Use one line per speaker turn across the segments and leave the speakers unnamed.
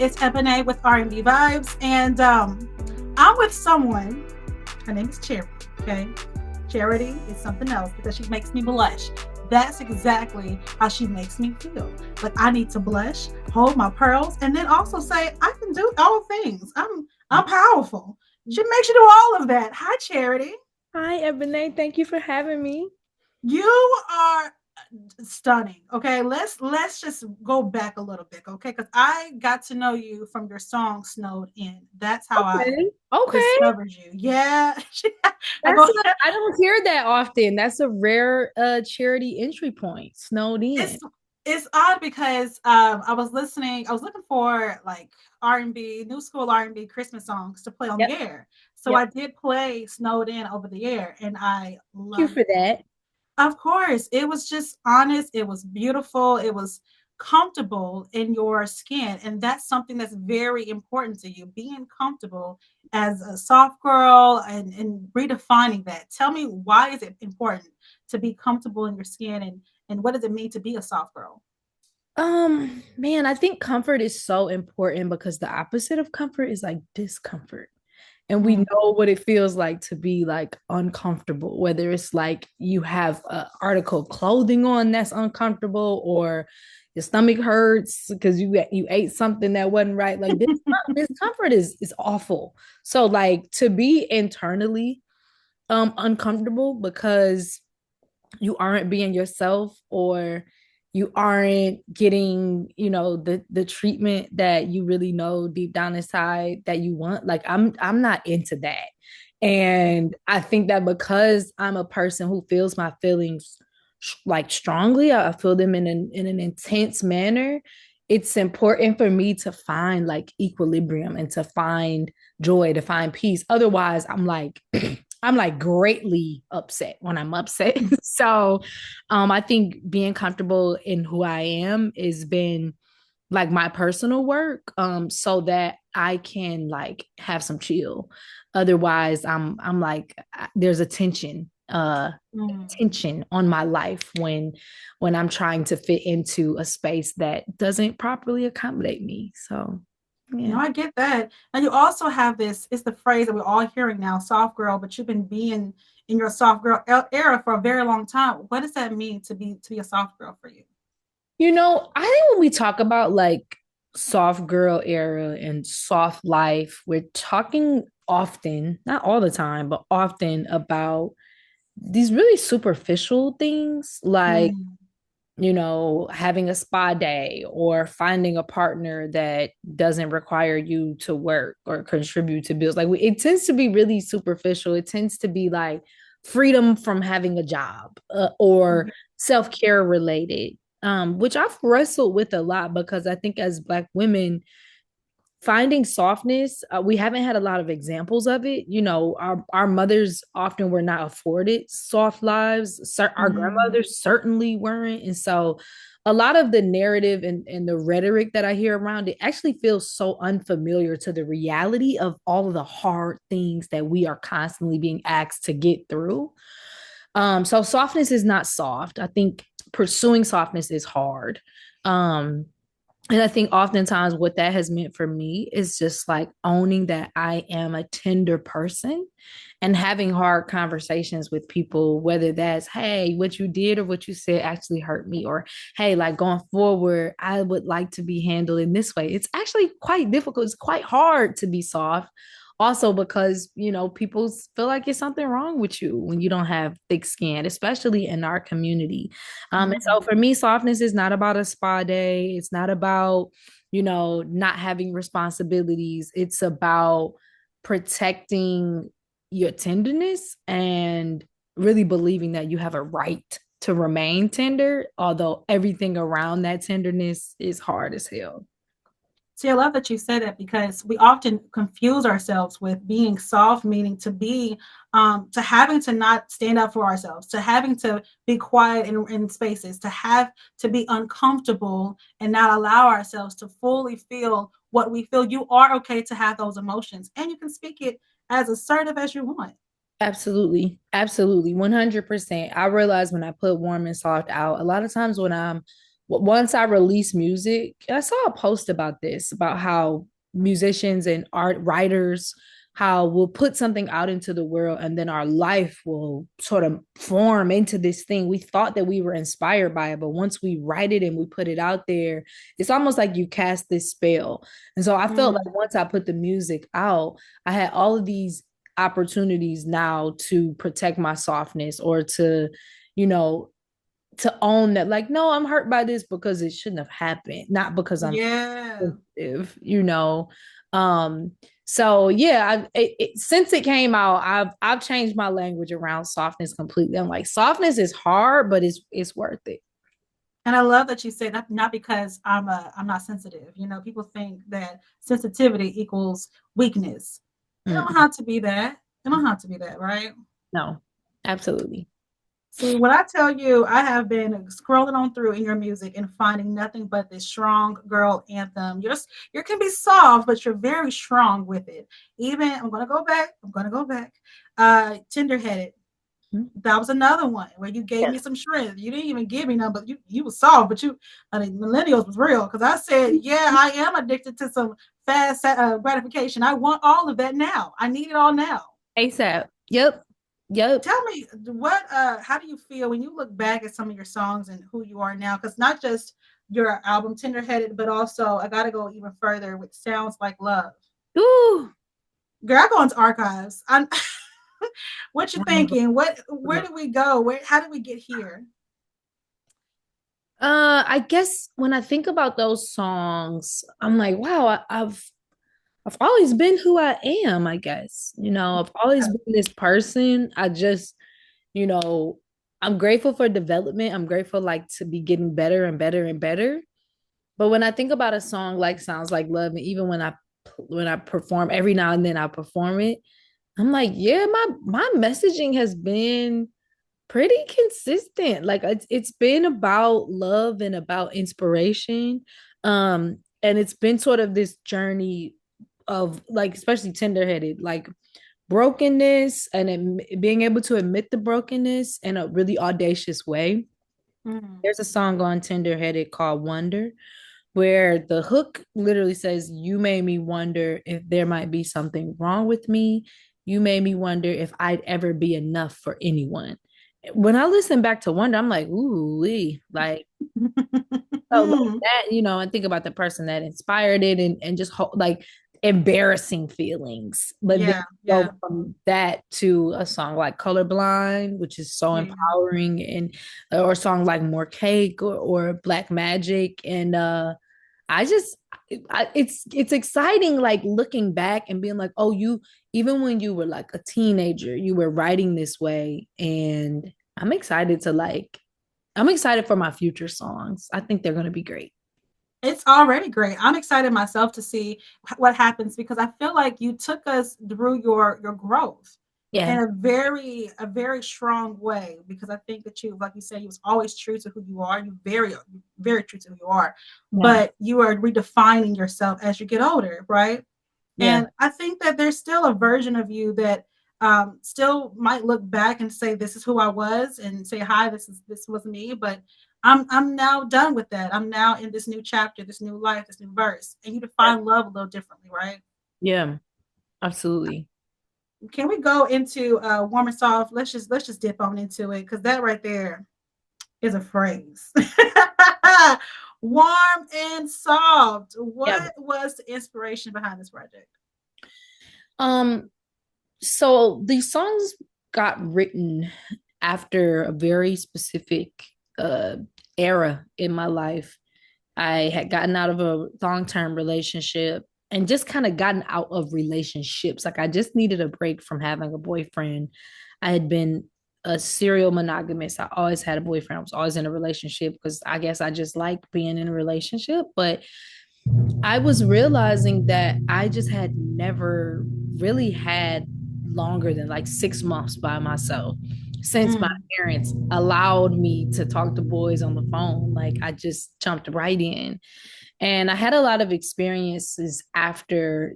It's Ebony with RnB Vibes, and I'm with someone. Her name is Charity. Okay, Charity is something else because she makes me blush. That's exactly how she makes me feel. Like I need to blush, hold my pearls, and then also say I can do all things. I'm powerful. She makes you do all of that. Hi, Charity.
Hi, Ebony. Thank you for having me.
You are stunning. Okay, let's just go back a little bit. Okay, because I got to know you from your song "Snowed In." That's how I
Okay. Okay.
discovered you. Yeah, I
That's
go.
I don't hear that often. That's a rare charity entry point. Snowed
It's
in.
it's odd because I was listening. I was looking for like R&B, new school R&B Christmas songs to play on the
Yep.
air. So
Yep.
I did play "Snowed In" over the air, and I
Thank you
loved
for
it.
that.
Of course, it was just honest, it was beautiful, it was comfortable in your skin, and that's something that's very important to you, being comfortable as a soft girl and redefining that. Tell me, why is it important to be comfortable in your skin, and what does it mean to be a soft girl?
Man, I think comfort is so important because the opposite of comfort is like discomfort. And we
Mm,
know what it feels like to be like uncomfortable, whether it's like you have an article of clothing on that's uncomfortable, or your stomach hurts because you ate something that wasn't right. Like this discomfort is awful. So like to be internally uncomfortable because you aren't being yourself, or you aren't getting, the treatment that you really know deep down inside that you want. Like I'm not into that. And I think that because I'm a person who feels my feelings like strongly, I feel them in an intense manner. It's important for me to find like equilibrium and to find joy, to find peace. Otherwise, I'm like I'm like greatly upset when I'm upset. So I think being comfortable in who I am has been like my personal work, so that I can like have some chill. Otherwise, I'm like there's a
mm.
tension on my life when I'm trying to fit into a space that doesn't properly accommodate me. So
No,
yeah.
I get that. And you also have this, it's the phrase that we're all hearing now, soft girl, but you've been being in your soft girl era for a very long time. What does that mean to be a soft girl for you?
I think when we talk about like soft girl era and soft life, we're talking often, not all the time, but often about these really superficial things like,
Mm,
having a spa day or finding a partner that doesn't require you to work or contribute to bills. Like it tends to be really superficial. It tends to be like freedom from having a job, or
mhm.
self-care related, which I've wrestled with a lot because I think as Black women, finding softness, we haven't had a lot of examples of it. Our mothers often were not afforded soft lives. Our
Mm,
grandmothers certainly weren't. And so a lot of the narrative and the rhetoric that I hear around it actually feels so unfamiliar to the reality of all of the hard things that we are constantly being asked to get through. So softness is not soft. I think pursuing softness is hard. Um, and I think oftentimes what that has meant for me is just like owning that I am a tender person and having hard conversations with people, whether that's, hey, what you did or what you said actually hurt me, or hey, like going forward, I would like to be handled in this way. It's actually quite difficult. It's quite hard to be soft. Also, because people feel like it's something wrong with you when you don't have thick skin, especially in our community. And so
mhm.
for me, softness is not about a spa day. It's not about, not having responsibilities. It's about protecting your tenderness and really believing that you have a right to remain tender, although everything around that tenderness is hard as hell.
See, I love that you said that because we often confuse ourselves with being soft, meaning to having to not stand up for ourselves, to having to be quiet in spaces, to have to be uncomfortable and not allow ourselves to fully feel what we feel. You are okay to have those emotions, and you can speak it as assertive as you want.
Absolutely. Absolutely. 100%. I realize when I put warm and soft out, a lot of times once I release music, I saw a post about this, about how musicians and art writers, how we'll put something out into the world and then our life will sort of form into this thing. We thought that we were inspired by it, but once we write it and we put it out there, it's almost like you cast this spell. And so I felt
Mm,
like once I put the music out, I had all of these opportunities now to protect my softness or to, you know, to own that, like, no, I'm hurt by this because it shouldn't have happened, not because I'm
yeah.
sensitive, you know. Um, so yeah, since it came out, I've changed my language around softness completely. I'm like, softness is hard, but it's worth it.
And I love that you said not because I'm not sensitive. You know, people think that sensitivity equals weakness. It don't
Mm-mm.
have to be that. It don't have to be that, right?
No, absolutely.
See, when I tell you, I have been scrolling on through in your music and finding nothing but this strong girl anthem. You can be soft, but you're very strong with it. Even I'm gonna go back. I'm gonna go back. Tender-headed. That was another one where you gave me
Yes.
some strength. You didn't even give me none, but you was soft. But I mean, millennials was real because I said, yeah, I am addicted to some fast gratification. I want all of that now. I need it all now.
ASAP. Yep. Yep.
Tell me what how do you feel when you look back at some of your songs and who you are now? Because not just your album Tenderheaded, but also I gotta go even further with Sounds Like Love.
Ooh.
Girl, I go into archives. I'm what you thinking? Where did we go? How did we get here?
I guess when I think about those songs, I'm like, wow, I've always been who I am, I guess. I've always
Yeah.
been this person. You know, I'm grateful for development. I'm grateful like to be getting better and better and better. But when I think about a song like Sounds Like Love, and even when I perform every now and then I perform it, I'm like, yeah, my messaging has been pretty consistent. Like it's been about love and about inspiration. And it's been sort of this journey of like, especially tenderheaded, like brokenness and being able to admit the brokenness in a really audacious way.
Mm.
There's a song on Tenderheaded called Wonder, where the hook literally says, "You made me wonder if there might be something wrong with me. You made me wonder if I'd ever be enough for anyone." When I listen back to Wonder, I'm like, ooh, like, oh, like that, and think about the person that inspired it and just like embarrassing feelings. But then
Yeah,
go
yeah,
from that to a song like Colorblind, which is so
yeah.
empowering, and or a song like More Cake or Black Magic. And I just it's exciting like looking back and being like, oh, you even when you were like a teenager, you were writing this way. And I'm excited for my future songs. I think they're going to be great.
It's already great. I'm excited myself to see what happens because I feel like you took us through your growth in
Yeah.
a very strong way because I think that you, like you said, you was always true to who you are. You very true to who you are,
Yeah.
but you are redefining yourself as you get older, right?
Yeah.
And I think that there's still a version of you that still might look back and say, "This is who I was," and say, "Hi, this was me." But I'm now done with that. I'm now in this new chapter, this new life, this new verse, and you define love a little differently, right?
Yeah. Absolutely.
Can we go into warm and soft? Let's just dip on into it because that right there is a phrase. Warm and soft.
Yeah.
What was the inspiration behind this project?
Um, so these songs got written after a very specific uh era in my life. I had gotten out of a long-term relationship and just kind of gotten out of relationships. Like I just needed a break from having a boyfriend. I had been a serial monogamist. I always had a boyfriend. I was always in a relationship because I guess I just like being in a relationship. But I was realizing that I just had never really had longer than like 6 months by myself since my
Mm,
parents allowed me to talk to boys on the phone. Like I just jumped right in. And I had a lot of experiences after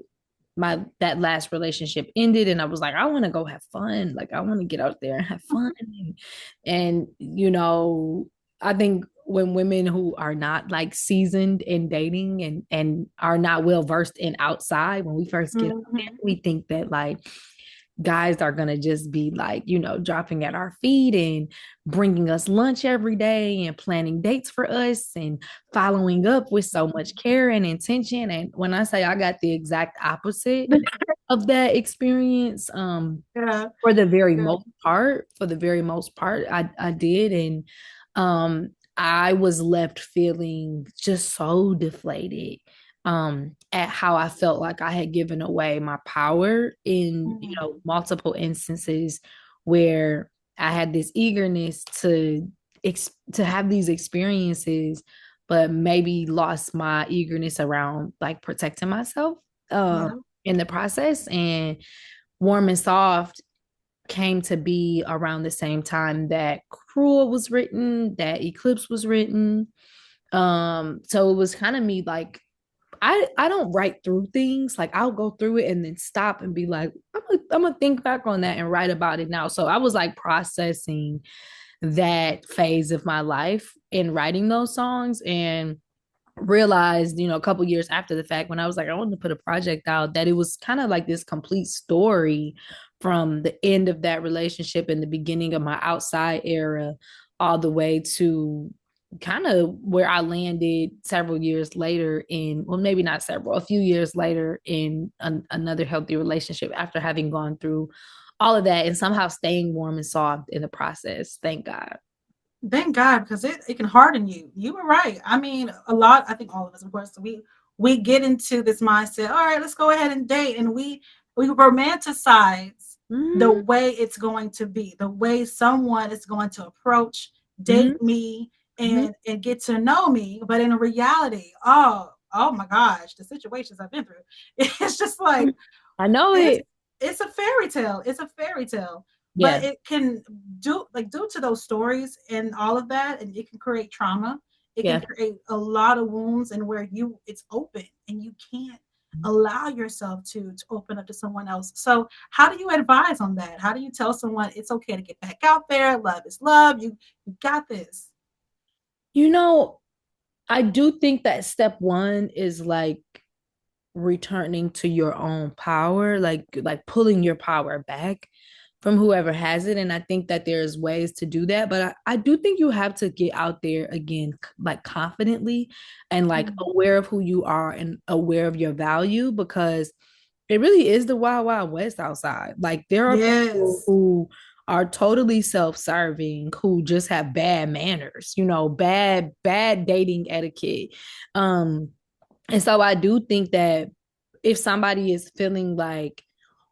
my that last relationship ended, and I was like, I want to go have fun. Like I want to get out there and have fun. And I think when women who are not like seasoned in dating and are not well versed in outside, when we first get there,
Mm-hmm.
we think that like guys are going to just be like, you know, dropping at our feet and bringing us lunch every day and planning dates for us and following up with so much care and intention. And when I say I got the exact opposite of that experience,
Yeah,
for the very
yeah.
most part, I did. And I was left feeling just so deflated at how I felt like I had given away my power in, you
Mm-hmm.
know, multiple instances where I had this eagerness to have these experiences, but maybe lost my eagerness around like protecting myself
Yeah.
in the process. And Warm and Soft came to be around the same time that Cruel was written, that Eclipse was written. So it was kind of me like I don't write through things. Like I'll go through it and then stop and be like, I'm gonna think back on that and write about it now. So I was like processing that phase of my life in writing those songs, and realized, you know, a couple years after the fact, when I was like, I wanted to put a project out, that it was kind of like this complete story from the end of that relationship and the beginning of my outside era all the way to kind of where I landed several years later in, well, maybe not several, a few years later in another healthy relationship after having gone through all of that and somehow staying warm and soft in the process. Thank God.
Thank God, because it can harden you. You were right. I mean, a lot, I think all of us, of course, we get into this mindset, all right, let's go ahead and date. And we romanticize the
Mm-hmm.
way it's going to be, the way someone is going to approach,
Mm-hmm.
date me, and get to know me. But in reality, oh my gosh, the situations I've been through, it's just
Mm-hmm.
like
I know
it's
it.
it's a fairy tale. It's a fairy tale. But
Yeah.
it can do like due to those stories and all of that, and it can create trauma. It can
Yeah.
create a lot of wounds and where you it's open and you can't allow yourself to open up to someone else. So how do you advise on that? How do you tell someone it's okay to get back out there? Love is love. You got this.
You know, I do think that step one is like returning to your own power, like pulling your power back from whoever has it. And I think that there's ways to do that. But I do think you have to get out there again, like confidently and like
Mm.
aware of who you are and aware of your value, because it really is the wild, wild west outside. Like there are people
Yes.
who are totally self-serving, who just have bad manners, you know, bad dating etiquette. Um, and so I do think that if somebody is feeling like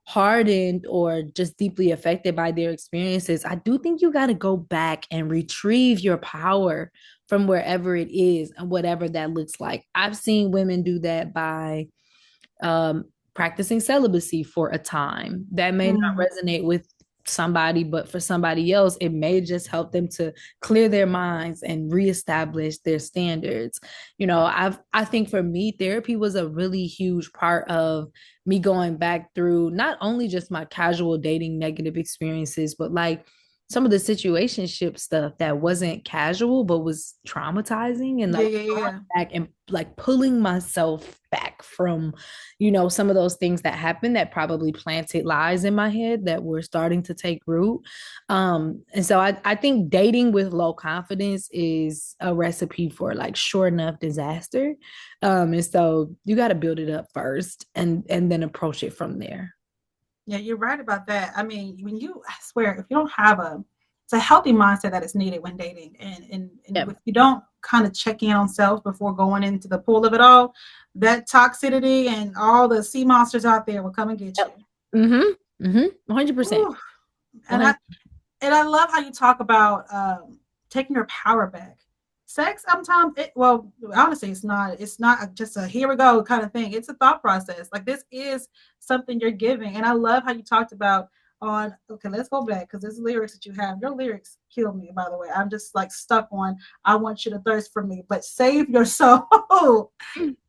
hardened or just deeply affected by their experiences, I do think you got to go back and retrieve your power from wherever it is and whatever that looks like. I've seen women do that by practicing celibacy for a time. That may not
Mm.
resonate with somebody, but for somebody else, it may just help them to clear their minds and reestablish their standards. You know, I think for me, therapy was a really huge part of me going back through not only just my casual dating negative experiences, but like some of the situationship stuff that wasn't casual but was traumatizing, and
Yeah,
like
yeah, yeah.
back and like pulling myself back from, you know, some of those things that happened that probably planted lies in my head that were starting to take root. And so I think dating with low confidence is a recipe for like sure enough disaster. And so you got to build it up first and then approach it from there.
Yeah, you're right about that. I mean, when you, I swear, if you don't have it's a healthy mindset that is needed when dating, and
Yeah.
if you don't kind of check in on self before going into the pool of it all, that toxicity and all the sea monsters out there will come and get
Yep.
you.
Mm-hmm. Mm-hmm. 100%.
Ooh. And I
100.
and I love how you talk about taking your power back. Sex sometimes well honestly it's not just a here we go kind of thing. It's a thought process. Like this is something you're giving. And I love how you talked about on okay, let's go back because there's lyrics that you have. Your lyrics kill me, by the way. I'm just like stuck on I want you to thirst for me, but save your soul.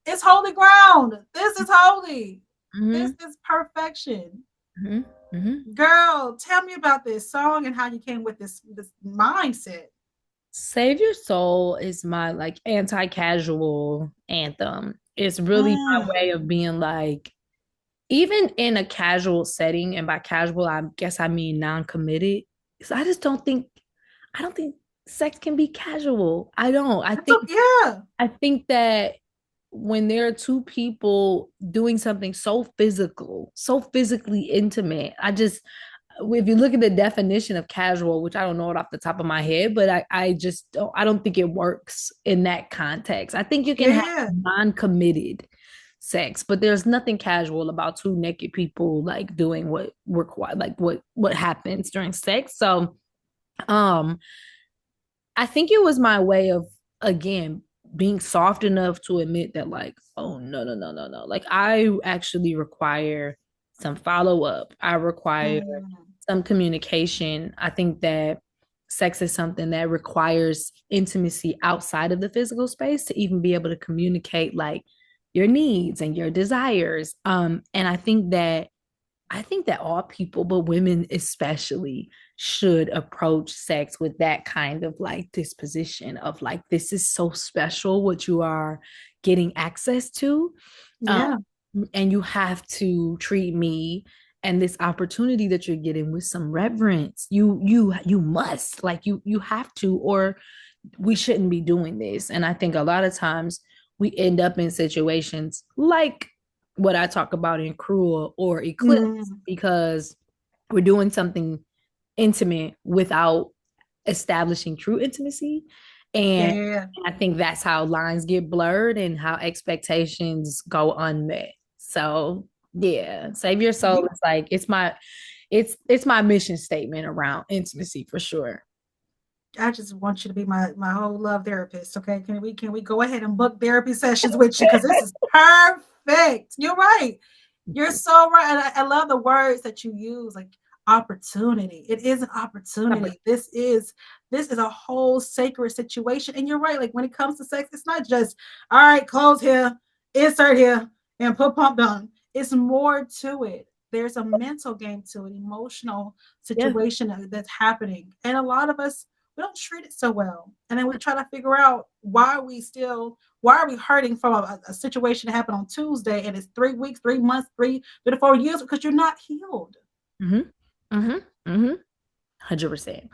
It's holy ground. This is holy. This
Mm-hmm.
is perfection.
Mm-hmm. Mm-hmm.
Girl, tell me about this song and how you came with this mindset.
Save Your Soul is my like anti-casual anthem. It's really my way
Mm,
of being like, even in a casual setting, and by casual, I guess I mean non-committed. So I just I don't think sex can be casual. I don't.
that's okay. Yeah.
I think that when there are two people doing something so physical, so physically intimate, if you look at the definition of casual, which I don't know it off the top of my head, but I don't think it works in that context. I think you can have
Yeah.
non-committed sex, but there's nothing casual about two naked people like doing what required, like what happens during sex. So um I think it was my way of, again, being soft enough to admit that, like, oh, no, no, no, no, no. Like, I actually require some follow up. I require
Mm,
some communication. I think that sex is something that requires intimacy outside of the physical space to even be able to communicate, like, your needs and your desires. And I think that all people, but women especially, should approach sex with that kind of like disposition of like, this is so special what you are getting access to. Um,
yeah.
and you have to treat me and this opportunity that you're getting with some reverence. You must, like, you have to, or we shouldn't be doing this. And I think a lot of times we end up in situations like what I talk about in Cruel or Eclipse,
Mm,
because we're doing something intimate without establishing true intimacy. And
yeah.
I think that's how lines get blurred and how expectations go unmet. So yeah, Save Your Soul
You,
is like, it's my mission statement around intimacy for sure.
I just want you to be my whole love therapist. Okay. Can we go ahead and book therapy sessions with you? Because this is perfect. You're right. You're so right. And I love the words that you use, like opportunity. It is an opportunity. This is a whole sacred situation. And you're right. Like when it comes to sex, it's not just all right, close here, insert here, and put pump down. It's more to it. There's a mental game to it, emotional
Yeah.
situation that's happening. And a lot of us we don't treat it so well. And then we try to figure out why are we hurting from a situation that happened on Tuesday and it's 3 weeks, 3 months, 3 to 4 years because you're not healed.
Mm-hmm. Mm-hmm. Mm-hmm. 100%.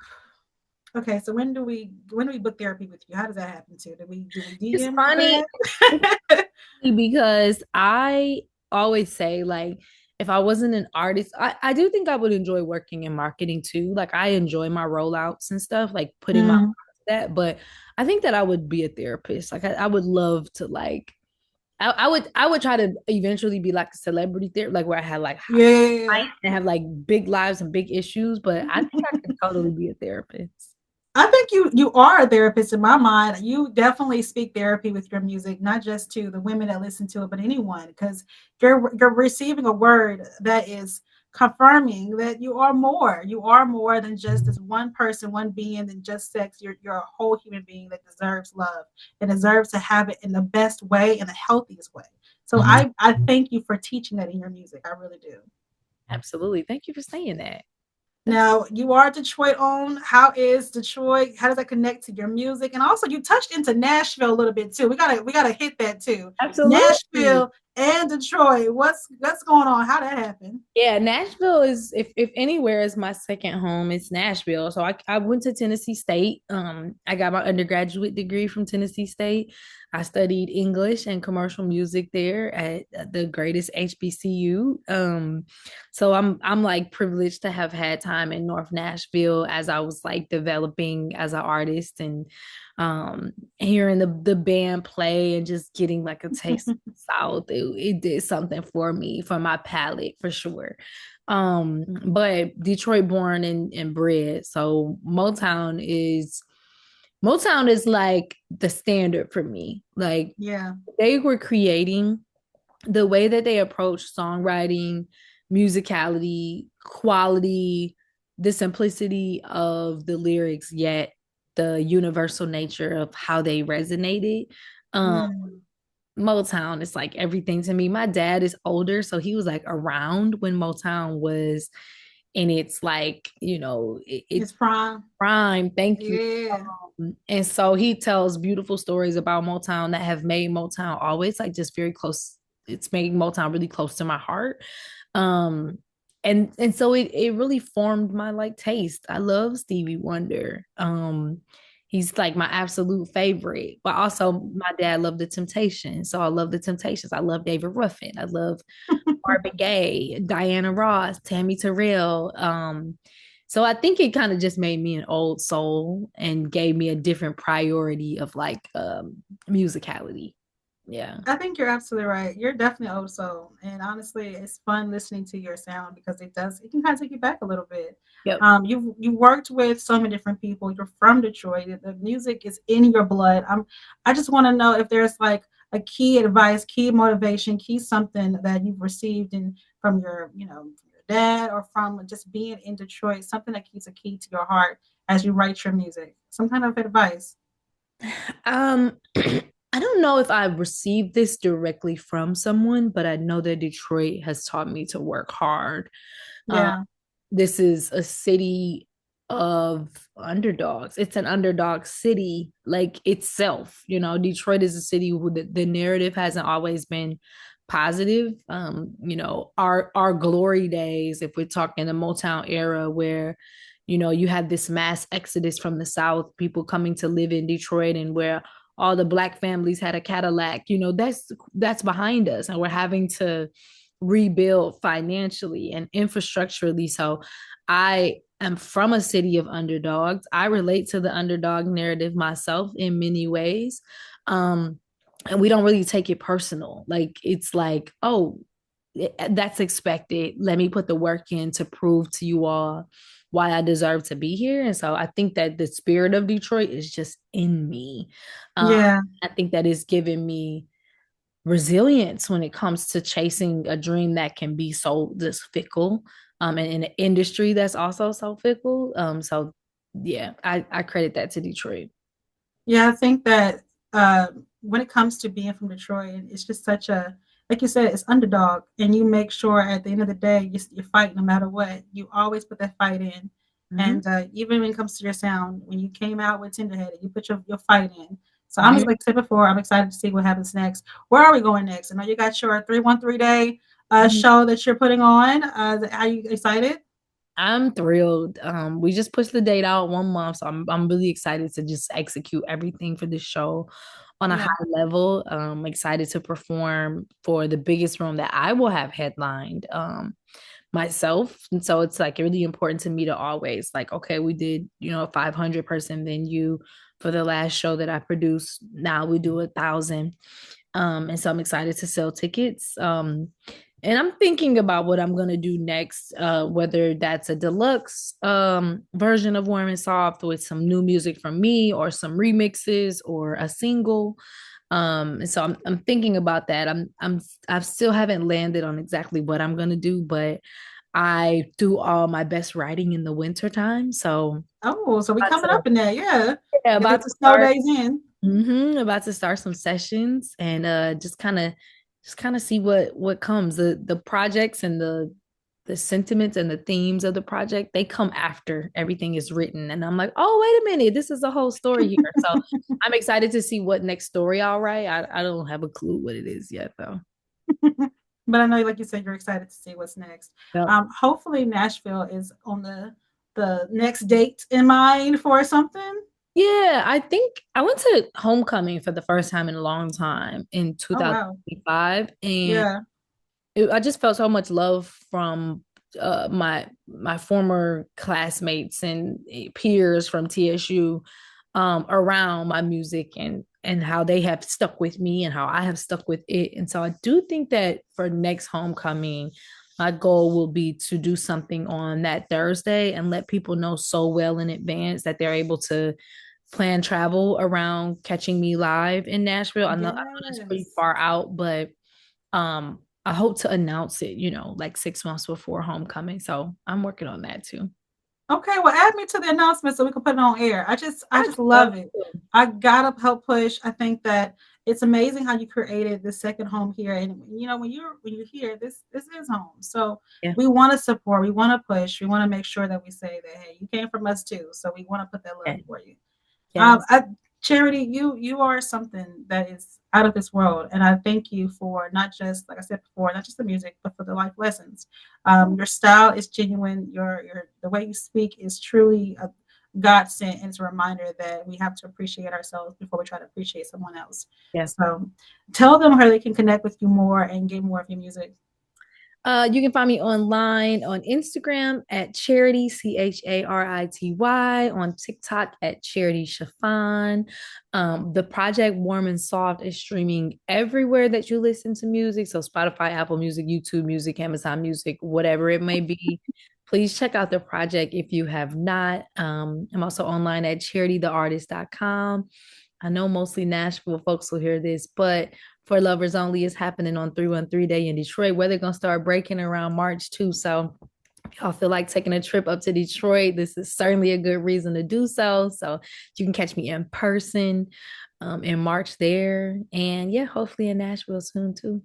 Okay, so when do we book therapy with you? How does that happen too? Do we
It's
DM you for
funny
that?
because I always say, like, if I wasn't an artist, I do think I would enjoy working in marketing too. Like, I enjoy my rollouts and stuff, like putting my
Mm,
that, but I think that I would be a therapist. Like, I would love to, like, I would try to eventually be like a celebrity therapist, like where I had like
yeah.
and have like big lives and big issues, but I think I could totally be a therapist.
I think you are a therapist in my mind. You definitely speak therapy with your music, not just to the women that listen to it, but anyone, because you're receiving a word that is confirming that you are more. You are more than just this one person, one being, than just sex. You're a whole human being that deserves love and deserves to have it in the best way and the healthiest way. So
Mhm.
I thank you for teaching that in your music. I really do.
Absolutely. Thank you for saying that. That's
Now you are Detroit owned. How is Detroit? How does that connect to your music? And also, you touched into Nashville a little bit too. We gotta hit that too.
absolutely.
Nashville and Detroit. What's going on? How that happened?
Yeah, Nashville is, if anywhere is my second home, it's Nashville. So I went to Tennessee State. I got my undergraduate degree from Tennessee State. I studied English and commercial music there at the greatest HBCU. So I'm like privileged to have had time in North Nashville as I was like developing as an artist, and hearing the band play and just getting like a taste of the South. It did something for me, for my palate, for sure. But Detroit born and bred, so Motown is like the standard for me. Like,
Yeah.
they were creating the way that they approach songwriting, musicality, quality, the simplicity of the lyrics, yet the universal nature of how they resonated. Um,
Mm.
Motown is like everything to me. My dad is older, so he was like around when Motown was and it's like,
It's
it's
prime.
prime. Thank you.
Yeah.
And so he tells beautiful stories about Motown that have made Motown always like just very close. It's making Motown really close to my heart. Um, and so it really formed my like taste. I love Stevie Wonder. He's like my absolute favorite. But also my dad loved the Temptations. So I love the Temptations. I love David Ruffin. I love Marvin Gaye, Diana Ross, Tammy Terrell. So I think it kind of just made me an old soul and gave me a different priority of like musicality. Yeah.
I think you're absolutely right. You're definitely old soul. And honestly, it's fun listening to your sound because it can kind of take you back a little bit.
Yep.
You worked with so many different people. You're from Detroit. The music is in your blood. I just want to know if there's like a key advice, key motivation, key something that you've received from your dad or from just being in Detroit, something that keeps a key to your heart as you write your music. Some kind of advice.
I don't know if I received this directly from someone, but I know that Detroit has taught me to work hard. Um,
Yeah.
this is a city of underdogs. It's an underdog city, like itself. Detroit is a city where the narrative hasn't always been positive. Our glory days, if we're talking the Motown era, where you had this mass exodus from the South, people coming to live in Detroit, and where all the Black families had a Cadillac. That's behind us, and we're having to rebuild financially and infrastructurally. So I am from a city of underdogs. I relate to the underdog narrative myself in many ways. And we don't really take it personal. Like it's like, oh, that's expected. Let me put the work in to prove to you all why I deserve to be here. And so I think that the spirit of Detroit is just in me. Um,
Yeah.
I think that is giving me resilience when it comes to chasing a dream that can be so just fickle, and in an industry that's also so fickle. So yeah, I credit that to Detroit.
Yeah, I think that when it comes to being from Detroit, it's just such a, like you said, it's underdog, and you make sure at the end of the day you fight no matter what. You always put that fight in,
Mm-hmm.
and even when it comes to your sound, when you came out with Tenderheaded, you put your fight in. So I'm,
Mm-hmm.
like I said before, I'm excited to see what happens next. Where are we going next? I know you got your 313 day show that you're putting on. Are you excited?
I'm thrilled. We just pushed the date out 1 month, so I'm really excited to just execute everything for this show on a high
Yeah.
level. Excited to perform for the biggest room that I will have headlined. Myself. And so it's like really important to me to always like, okay, we did, a 500-person venue for the last show that I produced. Now we do 1,000. And so I'm excited to sell tickets. And I'm thinking about what I'm gonna do next, whether that's a deluxe version of Warm and Soft with some new music from me or some remixes or a single. And so I'm thinking about that. I still haven't landed on exactly what I'm gonna do, but I do all my best writing in the winter time. So
Oh, so we
about
coming
to,
up in there, yeah.
yeah,
Get
about
the
to
snow
start.
days in.
About to start some sessions and just kind of see what comes. The projects and the sentiments and the themes of the project, they come after everything is written. And I'm like, oh, wait a minute, this is the whole story here. So I'm excited to see what next story I'll write. I don't have a clue what it is yet though.
But I know, like you said, you're excited to see what's next.
Yep.
Hopefully, Nashville is on the next date in mind for something.
Yeah, I think I went to homecoming for the first time in a long time in
Oh wow,
2025, and
yeah,
I just felt so much love from my former classmates and peers from TSU, around my music and how they have stuck with me and how I have stuck with it. And so I do think that for next homecoming, my goal will be to do something on that Thursday and let people know so well in advance that they're able to plan travel around catching me live in Nashville. I know that's pretty
yes.
far out, but I hope to announce it, like 6 months before homecoming. So I'm working on that too.
Okay, well, add me to the announcement so we can put it on air. I
I'd
just
love
love it.
to.
I gotta help push. I think that it's amazing how you created the second home here, and when you're here, this is home. So
Yeah,
we want to support, we want to push, we want to make sure that we say that hey, you came from us too. So we want to put that love
yeah,
for you.
yes,
I, Charity, you are something that is out of this world, and I thank you for not just like I said before, not just the music, but for the life lessons. Your style is genuine. Your the way you speak is truly a God sent, and it's a reminder that we have to appreciate ourselves before we try to appreciate someone else.
yeah.
So, tell them how they can connect with you more and get more of your music.
You can find me online on Instagram at Charity, Charity, on TikTok at Charity Chiffon. The project Warm and Soft is streaming everywhere that you listen to music. So Spotify, Apple Music, YouTube Music, Amazon Music, whatever it may be. Please check out the project if you have not. I'm also online at charitytheartist.com. I know mostly Nashville folks will hear this, but for Lovers Only is happening on 313 Day in Detroit, where they're going to start breaking around March too. So if y'all feel like taking a trip up to Detroit, this is certainly a good reason to do so. So you can catch me in person in March there. And yeah, hopefully in Nashville soon too.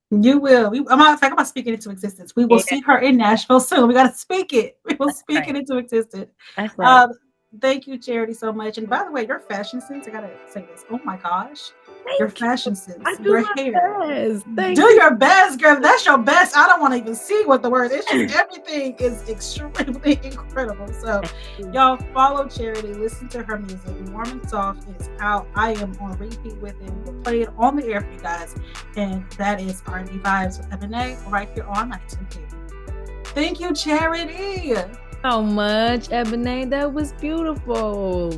You will. I'm not, in fact, I'm not speaking into existence. We will
Yeah,
see her in Nashville soon. We got to speak it. We will
that's
speak
right.
it into existence.
That's right.
Um, Thank you, Charity, so much. And by the way, your fashion sense, I got to say this. Oh my gosh. Your
Thank you.
fashion
I
sense,
do
your hair.
my best.
Do
Thank you.
your best, girl. That's your best. I don't want to even see what the word is. It's just everything is extremely incredible. So,
Thank you.
y'all follow Charity, listen to her music. Warm and Soft is out. I am on repeat with it. We'll play it on the air for you guys. And that is RnB Vibes with Ebony right here on 92Q. Thank you, Charity.
So much, Ebony. That was beautiful.